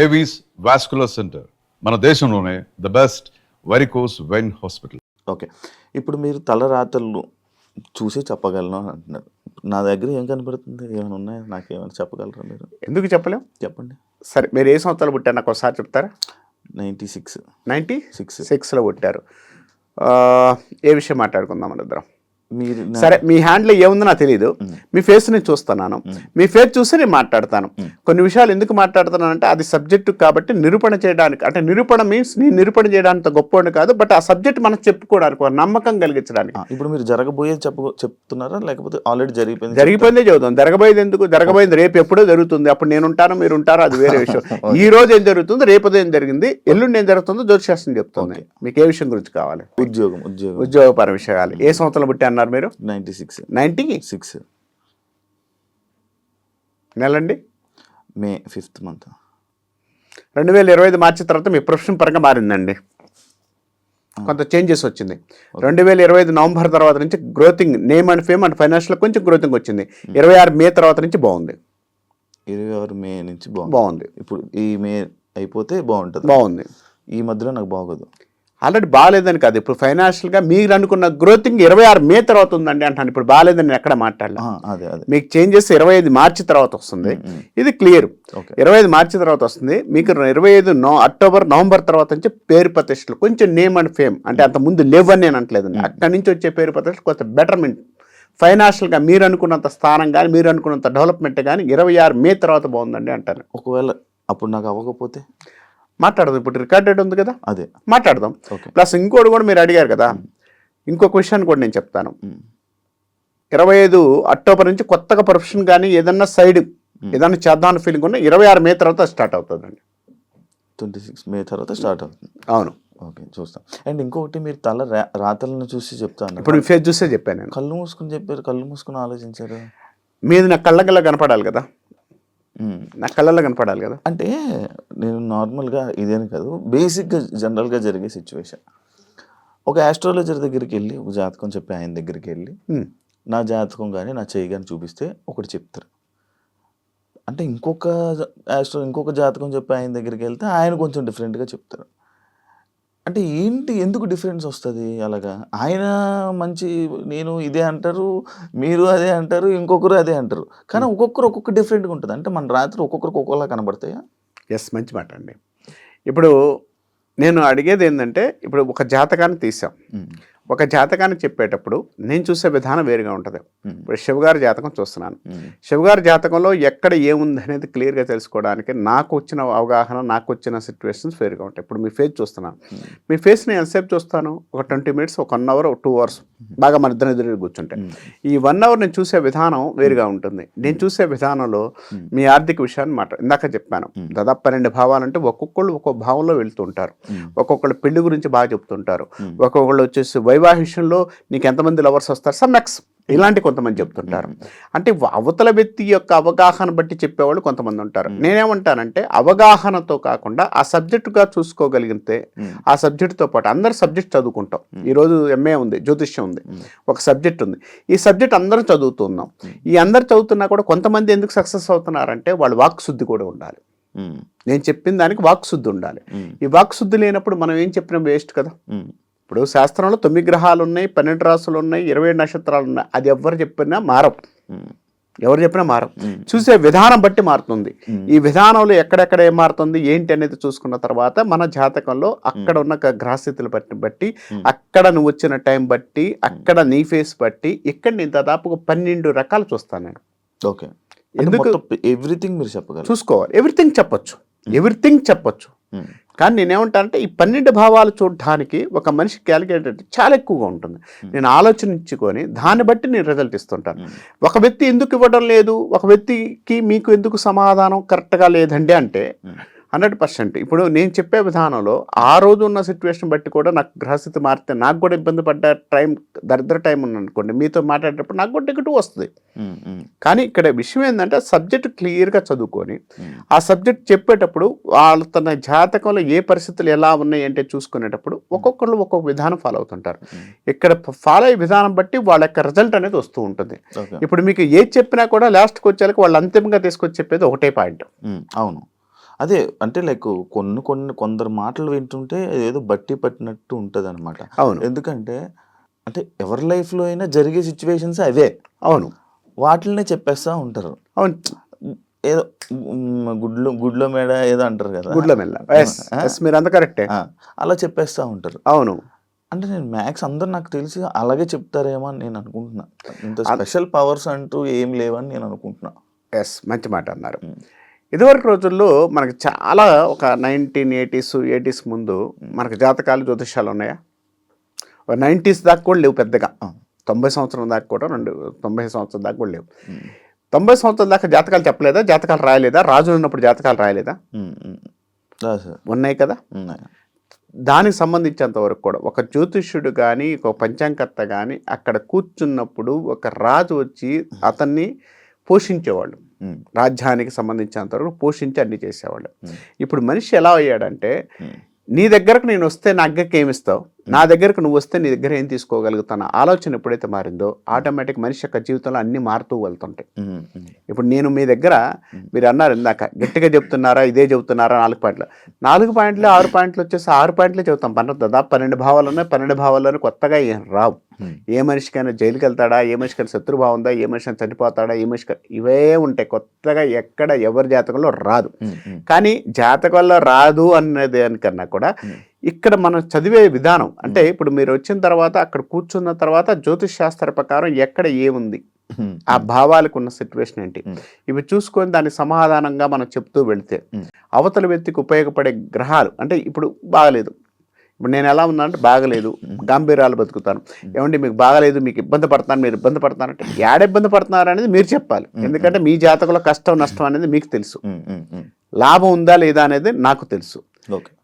Avis vascular centre మన దేశంలోనే the best varicose vein hospital. Okay, ఇప్పుడు మీరు తలరాతలు చూసి చెప్పగలను అంటున్నారు. నా దగ్గర ఏం కనబడుతుంది, ఏమైనా ఉన్నాయా, నాకేమైనా చెప్పగలరా మీరు? ఎందుకు చెప్పలేం, చెప్పండి. సరే, మీరు ఏ సంవత్సరాలు పుట్టారు నాకు ఒకసారి చెప్తారా? 96. 96లో పుట్టారు. ఏ విషయం మాట్లాడుకుందాం మన ఇద్దరం? మీరు సరే, మీ హ్యాండ్లో ఏముందో నాకు తెలియదు, మీ ఫేస్ నేను చూస్తున్నాను, మీ ఫేస్ చూసి నేను మాట్లాడతాను. కొన్ని విషయాలు ఎందుకు మాట్లాడుతున్నానంటే అది సబ్జెక్టు కాబట్టి నిరూపణ చేయడానికి, అంటే నిరూపణ మీన్స్ నేను నిరూపణ చేయడానికి గొప్పవాడిని కాదు, బట్ ఆ సబ్జెక్ట్ మనం చెప్పుకోవడానికి నమ్మకం కలిగించడానికి. ఇప్పుడు మీరు జరగబోయేది చెప్తున్నారా లేకపోతే ఆల్రెడీ జరిగిపోయిందే చదువుతాం. జరగబోయేది ఎందుకు? జరగబోయేది రేపు ఎప్పుడో జరుగుతుంది, అప్పుడు నేను ఉంటాను మీరు ఉంటారో అది వేరే విషయం. ఈ రోజు ఏం జరుగుతుంది, రేపు ఏం జరిగింది, ఎల్లుండి ఏం జరుగుతుందో జ్యోతిశాస్త్రం చెప్తుంది. మీకు ఏ విషయం గురించి కావాలి? ఉద్యోగపర విషయాలు. ఏ సంవత్సరం పుట్టి అన్నారు మీరు? 96 నెలండి? మే 5th month. 2025 మార్చి తర్వాత మీ ప్రొఫెషన్ పరంగా మారిందండి, కొంత చేంజెస్ వచ్చింది. 2025 నవంబర్ తర్వాత నుంచి గ్రోతింగ్, name and fame and financial కొంచెం గ్రోతింగ్ వచ్చింది. 26 మే తర్వాత నుంచి బాగుంది. 26 మే నుంచి బాగుంది. ఇప్పుడు ఈ మే అయిపోతే బాగుంది. ఈ మధ్యలో నాకు బాగోదు. ఆల్రెడీ బాగాలేదని కాదు, ఇప్పుడు ఫైనాన్షియల్గా మీరు అనుకున్న గ్రోతింగ్ 26 మే తర్వాత ఉందండి అంటాను. ఇప్పుడు బాగాలేదని నేను ఎక్కడ మాట్లాడలే. మీకు చేంజెస్ 25 మార్చి తర్వాత వస్తుంది, ఇది క్లియర్. 25 మార్చి తర్వాత వస్తుంది మీకు. 25 అక్టోబర్ నవంబర్ తర్వాత నుంచి పేరు ప్రతిష్టలు కొంచెం నేమ్ అండ్ ఫేమ్, అంటే అంత ముందు లేవని నేను అంటలేదండి. అక్కడి నుంచి వచ్చే పేరు ప్రతిష్టలు కొంత బెటర్మెంట్, ఫైనాన్షియల్గా మీరు అనుకున్నంత స్థానం కానీ మీరు అనుకున్నంత డెవలప్మెంట్ కానీ 26 మే తర్వాత బాగుందండి అంటాను. ఒకవేళ అప్పుడు నాకు అవ్వకపోతే మాట్లాడదాం. ఇప్పుడు రికార్డెడ్ ఉంది కదా, అదే మాట్లాడదాం. ప్లస్ ఇంకోటి కూడా మీరు అడిగారు కదా, ఇంకొక విషయాన్ని కూడా నేను చెప్తాను. 25 అక్టోబర్ నుంచి కొత్తగా ప్రొఫెషన్ కానీ ఏదన్నా సైడ్ ఏదన్నా చేద్దామని ఫీలింగ్ ఉన్నా 26 మే తర్వాత స్టార్ట్ అవుతుందండి. 26 మే తర్వాత స్టార్ట్ అవుతుంది. అవును. ఓకే, చూస్తాం. అండ్ ఇంకొకటి, మీరు రాతలను చూసి చెప్తాను. ఇప్పుడు ఫేస్ చూసే చెప్పాను నేను. కళ్ళు మూసుకుని చెప్పారు, కళ్ళు మూసుకుని ఆలోచించారు. మీది నా కళ్ళ కనపడాలి కదా, నా కళ్ళల్లో కనపడాలి కదా. అంటే నేను నార్మల్గా ఇదేని కాదు, బేసిక్గా జనరల్గా జరిగే సిచ్యువేషన్. ఒక ఆస్ట్రాలజర్ దగ్గరికి వెళ్ళి ఒక జాతకం చెప్పి ఆయన దగ్గరికి వెళ్ళి నా జాతకం కానీ నా చేయి కానీ చూపిస్తే ఒకటి చెప్తారు. అంటే ఇంకొక జాతకం చెప్పి ఆయన దగ్గరికి వెళ్తే ఆయన కొంచెం డిఫరెంట్గా చెప్తారు. అంటే ఏంటి, ఎందుకు డిఫరెన్స్ వస్తుంది అలాగా? ఆయన మంచి, నేను ఇదే అంటారు, మీరు అదే అంటారు, ఇంకొకరు అదే అంటారు, కానీ ఒక్కొక్క డిఫరెంట్గా ఉంటుంది. అంటే మన రాత్రి ఒక్కొక్కరికి ఒక్కొక్కలా కనబడతాయా? ఎస్, మంచి మాట అండి. ఇప్పుడు నేను అడిగేది ఏంటంటే, ఇప్పుడు ఒక జాతకాన్ని తీసాం, ఒక జాతకాన్ని చెప్పేటప్పుడు నేను చూసే విధానం వేరుగా ఉంటుంది. ఇప్పుడు శివగారి జాతకం చూస్తున్నాను, శివగారి జాతకంలో ఎక్కడ ఏముంది అనేది క్లియర్గా తెలుసుకోవడానికి నాకు వచ్చిన అవగాహన, నాకు వచ్చిన సిచ్యువేషన్స్ వేరుగా ఉంటాయి. ఇప్పుడు మీ ఫేస్ చూస్తున్నాను, మీ ఫేస్ని ఎంతసేపు చూస్తాను? ఒక 20 minutes, ఒక 1 hour, ఒక 2 hours బాగా మన ఇద్దరు ఎదురు కూర్చుంటే ఈ 1 hour నేను చూసే విధానం వేరుగా ఉంటుంది. నేను చూసే విధానంలో మీ ఆర్థిక విషయాన్ని ఇందాక చెప్పాను, దాదాపు 12 భావాలంటే ఒక్కొక్కళ్ళు ఒక్కొక్క భావంలో వెళ్తుంటారు. ఒక్కొక్కళ్ళు పెళ్లి గురించి బాగా చెప్తుంటారు, ఒక్కొక్కళ్ళు వచ్చేసి వైవాహిషంలో నీకు ఎంతమంది లవర్స్ వస్తారు, సమ్మెక్స్ ఇలాంటి కొంతమంది చెప్తుంటారు. అంటే అవతల వ్యక్తి యొక్క అవగాహన బట్టి చెప్పేవాళ్ళు కొంతమంది ఉంటారు. నేనేమంటానంటే అవగాహనతో కాకుండా ఆ సబ్జెక్టుగా చూసుకోగలిగితే ఆ సబ్జెక్టుతో పాటు అందరు సబ్జెక్ట్ చదువుకుంటాం. ఈరోజు MA ఉంది, జ్యోతిష్యం ఉంది, ఒక సబ్జెక్ట్ ఉంది. ఈ సబ్జెక్ట్ అందరూ చదువుతున్నాం. ఈ అందరు చదువుతున్నా కూడా కొంతమంది ఎందుకు సక్సెస్ అవుతున్నారంటే వాళ్ళు వాక్ శుద్ధి కూడా ఉండాలి. నేను చెప్పిన దానికి వాక్ శుద్ధి ఉండాలి. ఈ వాక్ శుద్ధి లేనప్పుడు మనం ఏం చెప్పినా వేస్ట్ కదా. ఇప్పుడు శాస్త్రంలో 9 గ్రహాలు ఉన్నాయి, 12 రాసులు ఉన్నాయి, 27 నక్షత్రాలు ఉన్నాయి. అది ఎవరు చెప్పినా మారవు, చూసే విధానం బట్టి మారుతుంది. ఈ విధానంలో ఎక్కడెక్కడ ఏం మారుతుంది ఏంటి అనేది చూసుకున్న తర్వాత మన జాతకంలో అక్కడ ఉన్న గ్రహస్థితులు బట్టి అక్కడ నువ్వు వచ్చిన టైం బట్టి అక్కడ నీ ఫేస్ బట్టి ఇక్కడ నేను దాదాపుగా 12 రకాలు చూస్తాను నేను. ఓకే, ఎందుకు ఎవ్రీథింగ్ మీరు చెప్పగలరు? చూసుకోవాలి, ఎవ్రీథింగ్ చెప్పొచ్చు. కానీ నేనేమంటానంటే ఈ 12 భావాలు చూడడానికి ఒక మనిషి క్యాలిక్యులేటర్ చాలా ఎక్కువగా ఉంటుంది. నేను ఆలోచించుకొని దాన్ని బట్టి నేను రిజల్ట్ ఇస్తుంటాను. ఒక వ్యక్తి ఎందుకు ఇవ్వడం లేదు, ఒక వ్యక్తికి మీకు ఎందుకు సమాధానం కరెక్ట్గా లేదండి అంటే 100%. ఇప్పుడు నేను చెప్పే విధానంలో ఆ రోజు ఉన్న సిచ్యువేషన్ బట్టి కూడా నాకు గ్రహస్థితి మారితే నాకు కూడా ఇబ్బంది పడ్డ టైం, దరిద్ర టైం ఉందనుకోండి, మీతో మాట్లాడేటప్పుడు నాకు కూడా నెగటివ్ వస్తుంది. కానీ ఇక్కడ విషయం ఏంటంటే సబ్జెక్ట్ క్లియర్గా చదువుకొని ఆ సబ్జెక్ట్ చెప్పేటప్పుడు వాళ్ళ తన జాతకంలో ఏ పరిస్థితులు ఎలా ఉన్నాయి అంటే చూసుకునేటప్పుడు ఒక్కొక్కరు ఒక్కొక్క విధానం ఫాలో అవుతుంటారు. ఇక్కడ ఫాలో అయ్యే విధానం బట్టి వాళ్ళ యొక్క రిజల్ట్ అనేది వస్తూ ఉంటుంది. ఇప్పుడు మీకు ఏది చెప్పినా కూడా లాస్ట్కి వచ్చేకి వాళ్ళు అంతిమంగా తీసుకొచ్చి చెప్పేది ఒకటే పాయింట్. అవును, అదే అంటే లైక్ కొందరు మాటలు వింటుంటే ఏదో బట్టి పట్టినట్టు ఉంటుంది అనమాట. అవును. ఎందుకంటే అంటే ఎవరి లైఫ్లో అయినా జరిగే సిచ్యువేషన్స్ అవే, అవును. వాటిల్నే చెప్పేస్తూ ఉంటారు. అవును. ఏదో గుడ్లో మేడ ఏదో అంటారు కదా, గుడ్ల మెల్ల. మీరు అంత కరెక్టే. అలా చెప్పేస్తూ ఉంటారు. అవును. అంటే నేను మ్యాథ్స్ అందరు నాకు తెలిసి అలాగే చెప్తారేమో అని నేను అనుకుంటున్నా. ఇంత స్పెషల్ పవర్స్ అంటూ ఏం లేవని నేను అనుకుంటున్నా. మంచి మాట అన్నారు. ఇదివరకు రోజుల్లో మనకి చాలా ఒక 1980s ముందు మనకు జాతకాలు జ్యోతిషాలు ఉన్నాయా? 90s దాకా కూడా లేవు పెద్దగా. 90 సంవత్సరం దాకా కూడా 90 సంవత్సరం దాకా కూడా లేవు. 90 సంవత్సరాల దాకా జాతకాలు చెప్పలేదా? జాతకాలు రాయలేదా? రాజులు ఉన్నప్పుడు జాతకాలు రాయలేదా? ఉన్నాయి కదా. దానికి సంబంధించినంత వరకు కూడా ఒక జ్యోతిష్యుడు కానీ ఒక పంచాంగకర్త కానీ అక్కడ కూర్చున్నప్పుడు ఒక రాజు వచ్చి అతన్ని పోషించేవాళ్ళు. రాజ్యానికి సంబంధించినంత వరకు పోషించి అన్ని చేసేవాళ్ళు. ఇప్పుడు మనిషి ఎలా అయ్యాడంటే, నీ దగ్గరకు నేను వస్తే నా దగ్గరికి ఏమిస్తావు, నా దగ్గరకు నువ్వు వస్తే నీ దగ్గర ఏం తీసుకోగలుగుతాను ఆలోచన ఎప్పుడైతే మారిందో ఆటోమేటిక్ మనిషి యొక్క జీవితంలో అన్ని మారుతూ వెళ్తుంటాయి. ఇప్పుడు నేను మీ దగ్గర మీరు అన్నారు ఇందాక గట్టిగా చెప్తున్నారా, ఇదే చెబుతున్నారా, 4 పాయింట్లు 6 పాయింట్లు వచ్చేసి 6 పాయింట్లే చెబుతాం. దాదాపు 12 భావాలు ఉన్నాయి. 12 భావాల్లోనే కొత్తగా ఏం రావు. ఏ మనిషికైనా జైలుకి వెళ్తాడా, ఏ మనిషికైనా శత్రుభావం ఉందా, ఏ మనిషికైనా చనిపోతాడా, ఏ మనిషికైనా ఇవే ఉంటాయి. కొత్తగా ఎక్కడ ఎవరి జాతకంలో రాదు. కానీ జాతకంలో రాదు అన్నది దానికన్నా కూడా ఇక్కడ మనం చదివే విధానం అంటే ఇప్పుడు మీరు వచ్చిన తర్వాత అక్కడ కూర్చున్న తర్వాత జ్యోతిష్ శాస్త్ర ప్రకారం ఎక్కడ ఏముంది, ఆ భావాలకు ఉన్న సిచ్యువేషన్ ఏంటి, ఇవి చూసుకొని దానికి సమాధానంగా మనం చెప్తూ వెళితే అవతల వ్యక్తికి ఉపయోగపడే గ్రహాలు అంటే ఇప్పుడు బాగలేదు, ఇప్పుడు నేను ఎలా ఉన్నానంటే బాగలేదు, గంభీరాలు బతుకుతాను, ఏమంటే మీకు బాగలేదు, మీకు ఇబ్బంది పడతాను, మీరు ఇబ్బంది పడతానంటే ఏడ ఇబ్బంది పడుతున్నారు అనేది మీరు చెప్పాలి. ఎందుకంటే మీ జాతకంలో కష్టం నష్టం అనేది మీకు తెలుసు, లాభం ఉందా లేదా అనేది నాకు తెలుసు.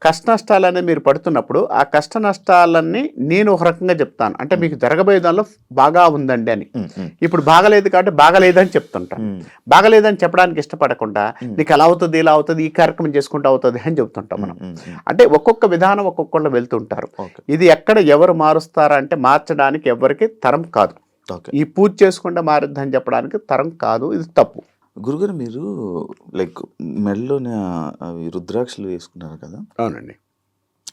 కష్ట నష్టాలు అనేది మీరు పడుతున్నప్పుడు ఆ కష్ట నష్టాలన్నీ నేను ఒక రకంగా చెప్తాను, అంటే మీకు జరగబోయే దానిలో బాగా ఉందండి అని. ఇప్పుడు బాగలేదు కాబట్టి బాగలేదని చెప్తుంటాను. బాగలేదని చెప్పడానికి ఇష్టపడకుండా నీకు ఎలా అవుతుంది, ఇలా అవుతుంది, ఈ కార్యక్రమం చేసుకుంటూ అవుతుంది అని చెప్తుంటాం మనం. అంటే ఒక్కొక్క విధానం ఒక్కొక్కళ్ళు వెళ్తుంటారు. ఇది ఎక్కడ ఎవరు మారుస్తారా అంటే మార్చడానికి ఎవరికి తరం కాదు. ఈ పూజ చేసుకుంటే మారుద్దని చెప్పడానికి తరం కాదు, ఇది తప్పు. గురుగారు మీరు లైక్ మెడలోనే అవి రుద్రాక్షలు వేసుకున్నారు కదా? అవునండి.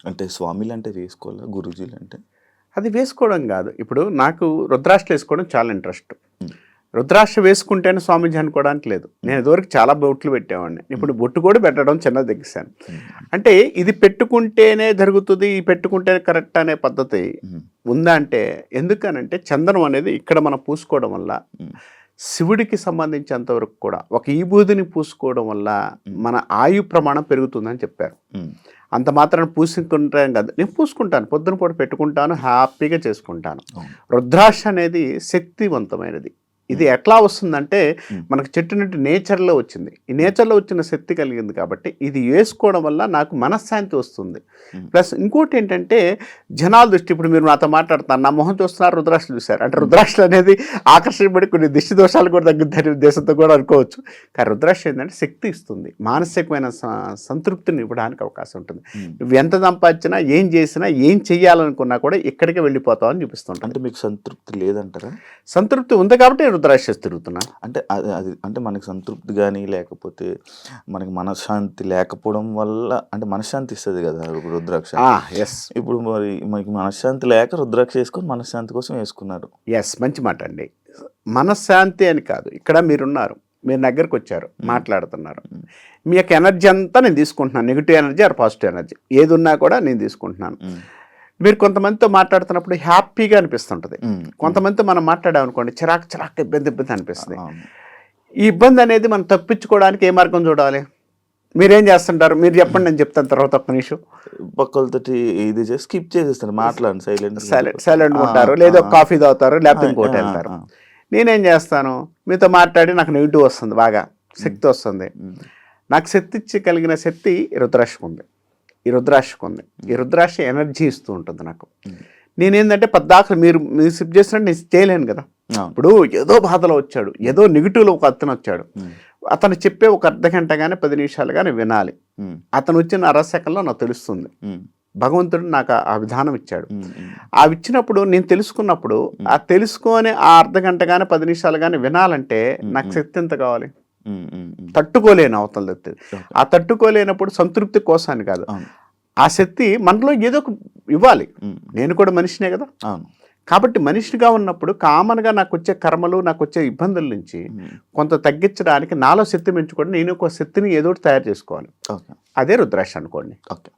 అంటే స్వామిలు అంటే వేసుకోవాలా, గురూజీలు అంటే? అది వేసుకోవడం కాదు. ఇప్పుడు నాకు రుద్రాక్షలు వేసుకోవడం చాలా ఇంట్రెస్ట్. రుద్రాక్ష వేసుకుంటేనే స్వామీజీ అనుకోవడానికి లేదు. నేను ఇదివరకు చాలా బొట్లు పెట్టేవాడిని, ఇప్పుడు బొట్టు కూడా పెట్టడం చిన్నది తగ్గిస్తాను. అంటే ఇది పెట్టుకుంటేనే జరుగుతుంది, ఈ పెట్టుకుంటేనే కరెక్ట్ అనే పద్ధతి ఉందా అంటే, ఎందుకనంటే చందనం అనేది ఇక్కడ మనం పూసుకోవడం వల్ల శివుడికి సంబంధించినంతవరకు కూడా ఒక ఈబూదిని పూసుకోవడం వల్ల మన ఆయు ప్రమాణం పెరుగుతుందని చెప్పారు. అంత మాత్రం పూసుకుంటాను కాదు, నేను పూసుకుంటాను, పొద్దున పూట పెట్టుకుంటాను, హ్యాపీగా చేసుకుంటాను. రుద్రాక్ష అనేది శక్తివంతమైనది. ఇది ఎట్లా వస్తుందంటే మనకు చెట్టు నుండి నేచర్లో వచ్చింది, ఈ నేచర్లో వచ్చిన శక్తి కలిగింది కాబట్టి ఇది వేసుకోవడం వల్ల నాకు మనశ్శాంతి వస్తుంది. ప్లస్ ఇంకోటి ఏంటంటే జనాల దృష్టి, ఇప్పుడు మీరు నాతో మాట్లాడుతున్నారు, నా మొహం చూస్తున్నారు, రుద్రాక్షలు చూశారు అంటే రుద్రాక్షలు అనేది ఆకర్షించబడి కొన్ని దిష్టి దోషాలు కూడా తగ్గుతాయి ఉద్దేశంతో కూడా అనుకోవచ్చు. కానీ రుద్రాక్ష ఏంటంటే శక్తి ఇస్తుంది, మానసికమైన సంతృప్తిని ఇవ్వడానికి అవకాశం ఉంటుంది. నువ్వు ఎంత సంపాదించినా, ఏం చేసినా, ఏం చెయ్యాలనుకున్నా కూడా ఇక్కడికే వెళ్ళిపోతావు అని చూపిస్తుంటాం. అంటే మీకు సంతృప్తి లేదంటారా? సంతృప్తి ఉంది కాబట్టి రుద్రాక్ష తిరుగుతున్నా. అంటే అది అంటే మనకి సంతృప్తి కానీ లేకపోతే మనకి మనశ్శాంతి లేకపోవడం వల్ల, అంటే మనశ్శాంతి ఇస్తుంది కదా రుద్రాక్ష. ఇప్పుడు మరి మనకి మనశ్శాంతి లేక రుద్రాక్ష వేసుకొని మనశ్శాంతి కోసం వేసుకున్నారు. మంచి మాట అండి. మనశ్శాంతి అని కాదు, ఇక్కడ మీరున్నారు, మీరు దగ్గరకు వచ్చారు, మాట్లాడుతున్నారు, మీ యొక్క ఎనర్జీ అంతా నేను తీసుకుంటున్నాను, negative energy or positive energy ఏది ఉన్నా కూడా నేను తీసుకుంటున్నాను. మీరు కొంతమందితో మాట్లాడుతున్నప్పుడు హ్యాపీగా అనిపిస్తుంటుంది, కొంతమందితో మనం మాట్లాడామనుకోండి చిరాకు ఇబ్బంది అనిపిస్తుంది. ఈ ఇబ్బంది అనేది మనం తప్పించుకోవడానికి ఏ మార్గం చూడాలి? మీరేం చేస్తుంటారు, మీరు చెప్పండి, నేను చెప్తాను తర్వాత. ఒక్క నిమిషం పక్కలతోటి ఇది చేసి స్కిప్ చేసేస్తారు, మాట్లాడండి, సైలెంట్ ఉంటారు, లేదా కాఫీ తాగుతారు, లేకపోతే ఇంకోటి వెళ్తారు. నేనేం చేస్తాను, మీతో మాట్లాడి నాకు నెగిటివ్ వస్తుంది, బాగా శక్తి వస్తుంది. నాకు శక్తి ఇచ్చి కలిగిన శక్తి రుద్రాక్షకు ఉంది, ఈ రుద్రాక్ష ఎనర్జీ ఇస్తూ ఉంటుంది నాకు. నేనేంటంటే పద్దాకలు మీరు సిప్ చేసినట్టు నేను చేయలేను కదా. ఇప్పుడు ఏదో బాధలో వచ్చాడు, ఏదో నెగిటివ్లో ఒక అతను వచ్చాడు, అతను చెప్పే ఒక అర్ధ గంట కానీ 10 నిమిషాలు కానీ వినాలి. అతను వచ్చిన అరసెకండ్లో నాకు తెలుస్తుంది. భగవంతుడు నాకు ఆ విధానం ఇచ్చాడు. ఆ ఇచ్చినప్పుడు నేను తెలుసుకున్నప్పుడు ఆ తెలుసుకొని ఆ అర్ధ గంట కానీ 10 నిమిషాలు కానీ వినాలంటే నాకు శక్తి ఎంత కావాలి? తట్టుకోలేను అవతల వ్యక్తి. ఆ తట్టుకోలేనప్పుడు సంతృప్తి కోసాన్ని కాదు, ఆ శక్తి మనలో ఏదో ఒక ఇవ్వాలి. నేను కూడా మనిషినే కదా. అవును. కాబట్టి మనిషిగా ఉన్నప్పుడు కామన్గా నాకు వచ్చే కర్మలు, నాకు వచ్చే ఇబ్బందుల నుంచి కొంత తగ్గించడానికి నాలో శక్తి పెంచుకోండి, నేను ఒక శక్తిని ఏదో ఒకటి తయారు చేసుకోవాలి. ఓకే. అదే రుద్రాక్ష అనుకోండి. ఓకే.